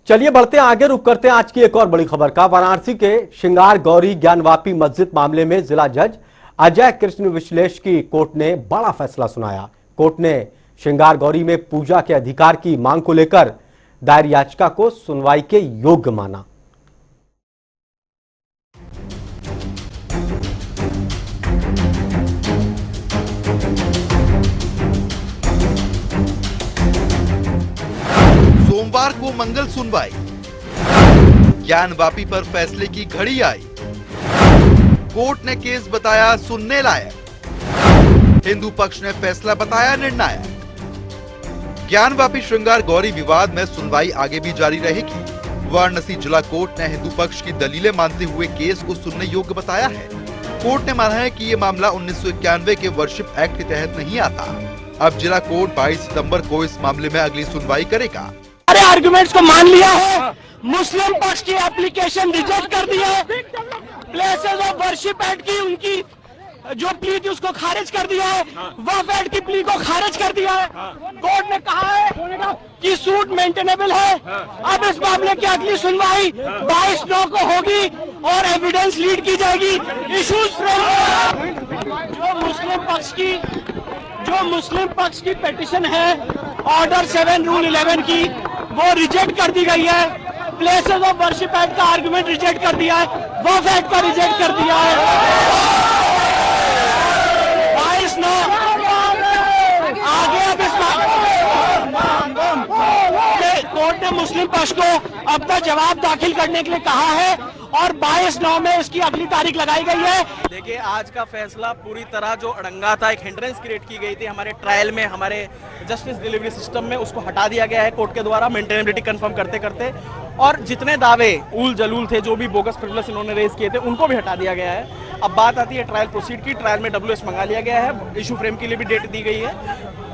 चलिए बढ़ते हैं आगे, रुक करते हैं आज की एक और बड़ी खबर का। वाराणसी के श्रृंगार गौरी ज्ञानवापी मस्जिद मामले में जिला जज अजय कृष्ण विश्लेष की कोर्ट ने बड़ा फैसला सुनाया। कोर्ट ने श्रृंगार गौरी में पूजा के अधिकार की मांग को लेकर दायर याचिका को सुनवाई के योग्य माना। सोमवार को मंगल सुनवाई, ज्ञानवापी पर फैसले की घड़ी आई। कोर्ट ने केस बताया सुनने लायक, हिंदू पक्ष ने फैसला बताया निर्णायक। ज्ञानवापी श्रृंगार गौरी विवाद में सुनवाई आगे भी जारी रहेगी। वाराणसी जिला कोर्ट ने हिंदू पक्ष की दलीलें मानते हुए केस को सुनने योग्य बताया है। कोर्ट ने माना है कि ये मामला 1991 के वर्शिप एक्ट के तहत नहीं आता। अब जिला कोर्ट 22 सितंबर को इस मामले में अगली सुनवाई करेगा। सारे आर्गुमेंट्स को मान लिया है, मुस्लिम पक्ष की एप्लीकेशन रिजेक्ट कर दी है, प्लेसेस ऑफ वर्शिप एक्ट की उनकी जो प्ली थी उसको खारिज कर दिया है, वक्फ एक्ट की प्ली को खारिज कर दिया है। कोर्ट ने कहा है कि सूट मेंटेनेबल है। अब इस मामले की अगली सुनवाई 22/9 को होगी और एविडेंस लीड की जाएगी। इशूज जो मुस्लिम पक्ष की पिटीशन है ऑर्डर 7 रूल 11 की, वो रिजेक्ट कर दी गई है। प्लेसेस ऑफ वर्शिप एक्ट का आर्गुमेंट रिजेक्ट कर दिया है, वक्फ एक्ट का रिजेक्ट कर दिया है। 22/9 आगे अब इस कोर्ट ने मुस्लिम पक्ष को अपना जवाब दाखिल करने के लिए कहा है और 22/9 में इसकी अगली तारीख लगाई गई है। देखिए, आज का फैसला पूरी तरह जो अड़ंगा था, एक हिंड्रेंस क्रिएट की गई थी हमारे ट्रायल में, हमारे जस्टिस डिलीवरी सिस्टम में, उसको हटा दिया गया है कोर्ट के द्वारा मेंटेनेबिलिटी कंफर्म करते करते। और जितने दावे उल जलूल थे, जो भी बोगस प्रिविलेज इन्होंने रेज किए थे, उनको भी हटा दिया गया है। अब बात आती है ट्रायल प्रोसीड की। ट्रायल में WS मंगा लिया गया है, इशू फ्रेम के लिए भी डेट दी गई है।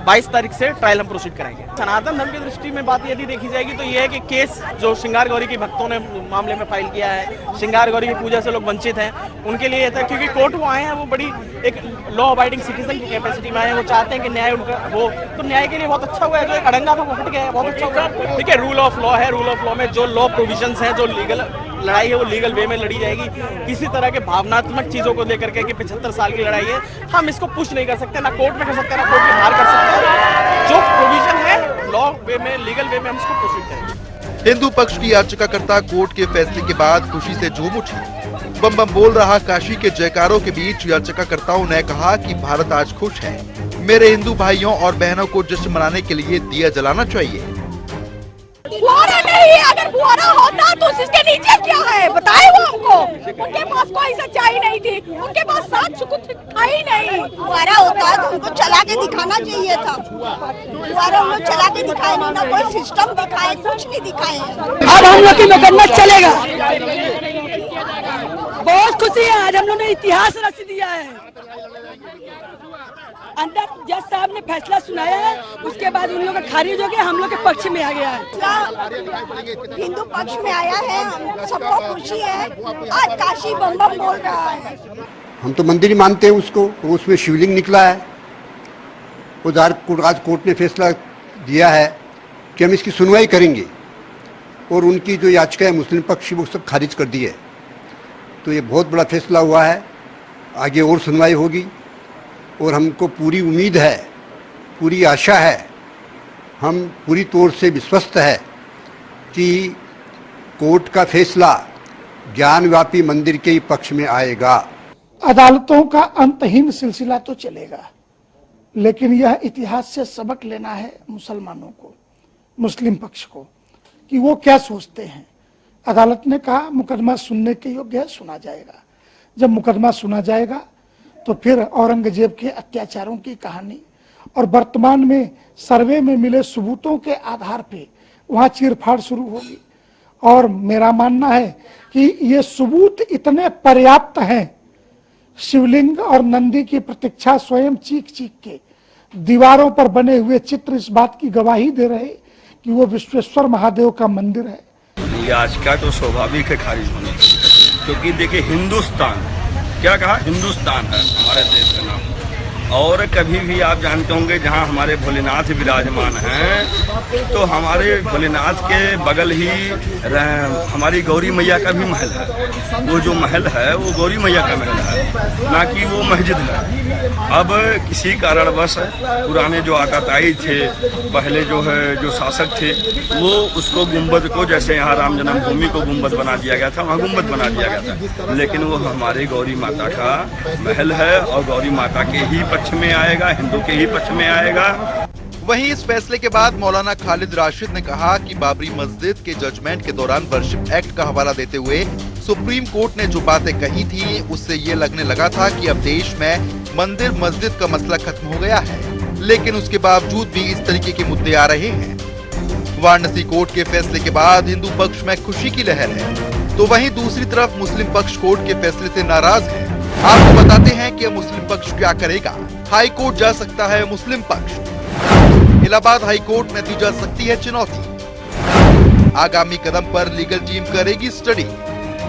22 तारीख से ट्रायल हम प्रोसीड करेंगे। सनातन धर्म की दृष्टि में बात यदि देखी जाएगी तो ये है कि केस जो श्रृंगार गौरी के भक्तों ने मामले में फाइल किया है, श्रृंगार गौरी की पूजा से लोग वंचित हैं, उनके लिए था क्योंकि कोर्ट वो आए हैं, वो बड़ी एक लॉ अबाइडिंग सिटीजन की कैपेसिटी में आए हैं, वो चाहते हैं कि न्याय उनका हो, तो न्याय के लिए बहुत अच्छा हुआ है। जो एक अड़ंगा था वो हट गया है, बहुत अच्छा हुआ। ठीक है, रूल ऑफ लॉ है, रूल ऑफ लॉ में जो लॉ प्रोविजंस हैं, जो लीगल लड़ाई है वो लीगल वे में लड़ी जाएगी। किसी तरह के भावनात्मक चीजों को लेकर के कि 75 साल की लड़ाई है, हम इसको पुश नहीं कर सकते, ना कोर्ट में कर सकते, ना कोर्ट के बाहर कर सकते। जो प्रोविजन है लॉ वे में, लीगल वे में, हम इसको प्रोसीड करेंगे। हिंदू पक्ष की याचिकाकर्ता कोर्ट के फैसले के बाद खुशी से झूम उठी। बम बम बोल रहा काशी के जयकारों के बीच याचिकाकर्ताओं ने कहा कि भारत आज खुश है। मेरे हिंदू भाइयों और बहनों को जश्न मनाने के लिए दिया जलाना चाहिए। फुहारा नहीं, अगर फुहारा होता तो इसके नीचे क्या है बताए वो हमको। उनके पास कोई सच्चाई नहीं थी, उनके पास साथ कुछ था ही नहीं। फुहारा होता तो उनको चला के दिखाना चाहिए था। फुहारा उनको चला के दिखाए नहीं, ना कोई सिस्टम दिखाए, कुछ नहीं दिखाए। अब हम लोग की मगन्नत चलेगा। बहुत खुशी है, आज हम लोग ने इतिहास रच दिया है। अंदर जज साहब ने फैसला सुनाया है, उसके बाद उन लोग का खारिज हो गया, हम लोग के पक्ष में आ गया है। हिंदू पक्ष में आया है, हम सबको खुशी है। आज काशी बम बम बोल रहा है। हम तो मंदिर ही मानते हैं उसको, उसमें शिवलिंग निकला है। आज कोर्ट ने फैसला दिया है कि हम इसकी सुनवाई करेंगे और उनकी जो याचिका है मुस्लिम पक्ष वो सब खारिज कर दी है। तो ये बहुत बड़ा फैसला हुआ है, आगे और सुनवाई होगी और हमको पूरी उम्मीद है, पूरी आशा है, हम पूरी तौर से विश्वस्त है कि कोर्ट का फैसला ज्ञानवापी मंदिर के ही पक्ष में आएगा। अदालतों का अंतहीन सिलसिला तो चलेगा, लेकिन यह इतिहास से सबक लेना है मुसलमानों को, मुस्लिम पक्ष को, कि वो क्या सोचते हैं। अदालत ने कहा मुकदमा सुनने के योग्य है, सुना जाएगा। जब मुकदमा सुना जाएगा तो फिर औरंगजेब के अत्याचारों की कहानी और वर्तमान में सर्वे में मिले सबूतों के आधार पे वहां चीरफाड़ शुरू होगी। और मेरा मानना है कि ये सबूत इतने पर्याप्त हैं। शिवलिंग और नंदी की प्रतीक्षा स्वयं चीख चीख के दीवारों पर बने हुए चित्र इस बात की गवाही दे रहे कि वो विश्वेश्वर महादेव का मंदिर है। याचिका तो स्वाभाविक है खारिज होने की, क्योंकि देखिए हिंदुस्तान क्या कहा, हिंदुस्तान है हमारे देश का नाम। और कभी भी आप जानते होंगे जहाँ हमारे भोलेनाथ विराजमान हैं तो हमारे भोलेनाथ के बगल ही हमारी गौरी मैया का भी महल है। वो जो महल है वो गौरी मैया का महल है, ना कि वो मस्जिद है। अब किसी कारणवश पुराने जो आताताई थे, पहले जो है जो शासक थे, वो उसको गुंबद को, जैसे यहाँ राम जन्मभूमि को गुंबद बना दिया गया था, वहाँ गुंबद बना दिया गया था, लेकिन वो हमारे गौरी माता का महल है और गौरी माता के ही पक्ष में आएगा, हिंदू के ही पक्ष में आएगा। वहीं इस फैसले के बाद मौलाना खालिद राशिद ने कहा कि बाबरी मस्जिद के जजमेंट के दौरान वर्शिप एक्ट का हवाला देते हुए सुप्रीम कोर्ट ने जो बातें कही थी उससे ये लगने लगा था कि अब देश में मंदिर मस्जिद का मसला खत्म हो गया है, लेकिन उसके बावजूद भी इस तरीके के मुद्दे आ रहे हैं। वाराणसी कोर्ट के फैसले के बाद हिंदू पक्ष में खुशी की लहर है, तो वहीं दूसरी तरफ मुस्लिम पक्ष कोर्ट के फैसले से नाराज है। आपको बताते हैं कि मुस्लिम पक्ष क्या करेगा। हाई कोर्ट जा सकता है मुस्लिम पक्ष, इलाहाबाद हाई कोर्ट में दी जा सकती है चुनौती। आगामी कदम पर लीगल टीम करेगी स्टडी।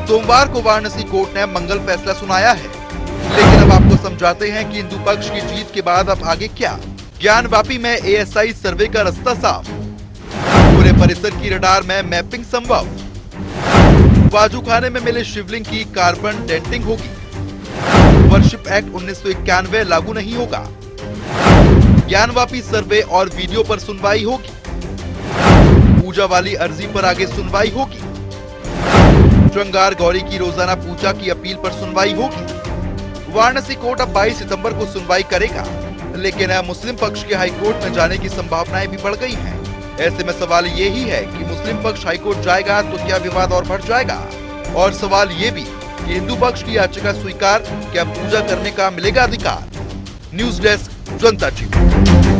सोमवार को वाराणसी कोर्ट ने मंगल फैसला सुनाया है, लेकिन अब आपको समझाते हैं कि हिंदू पक्ष की जीत के बाद अब आगे क्या। ज्ञानवापी में ASI सर्वे का रास्ता साफ, पूरे परिसर की रडार में मैपिंग संभव, बाजूखाने में मिले शिवलिंग की कार्बन डेंटिंग होगी, वर्शिप एक्ट 1991 लागू नहीं होगा, ज्ञानवापी सर्वे और वीडियो पर सुनवाई होगी, पूजा वाली अर्जी पर आगे सुनवाई होगी, श्रृंगार गौरी की रोजाना पूजा की अपील पर सुनवाई होगी। वाराणसी कोर्ट अब 22 सितंबर को सुनवाई करेगा, लेकिन मुस्लिम पक्ष के हाई कोर्ट में जाने की संभावनाएं भी बढ़ गई हैं। ऐसे में सवाल ये ही है कि मुस्लिम पक्ष हाई कोर्ट जाएगा तो क्या विवाद और बढ़ जाएगा, और सवाल ये भी कि हिंदू पक्ष की याचिका स्वीकार, क्या पूजा करने का मिलेगा अधिकार। न्यूज डेस्क, जनता टीवी।